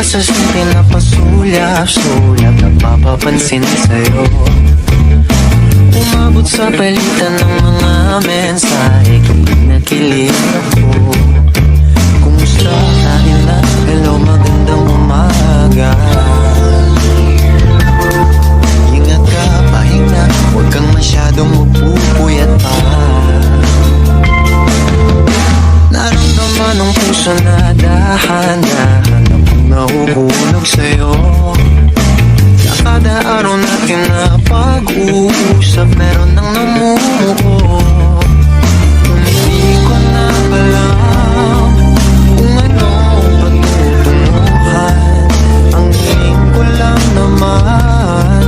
sa pinapasulyap-sulyap, napapapansin sa'yo. Umabot sa palitan ng mga mensahe, kinikilig ako. Kumusta? Kain na? Hello, magandang umaga. Ingat ka, pahinga, huwag kang masyadong magpupuyat pa. Naramdaman ng puso na dahan-dahan akong nahuhulog sa'yo. Sa kada araw natin na pag-uusap, meron nang namumuo. Hindi ko na alam kung ano patutunguhan. Ang hiling ko lang naman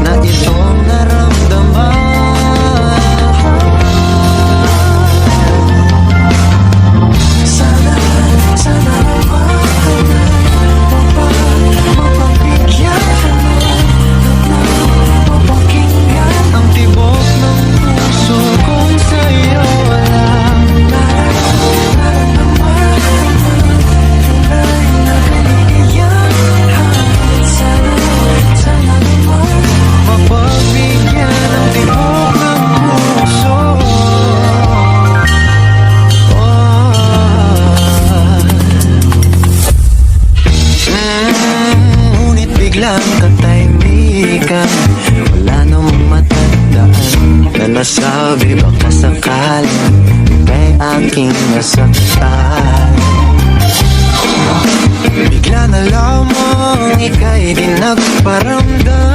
na itong naramdaman. Biglang katahimikan, wala namang matandaan na nasabi baka sakaling ika'y aking nasaktan. Bigla na lamang ika'y di nagparamdam.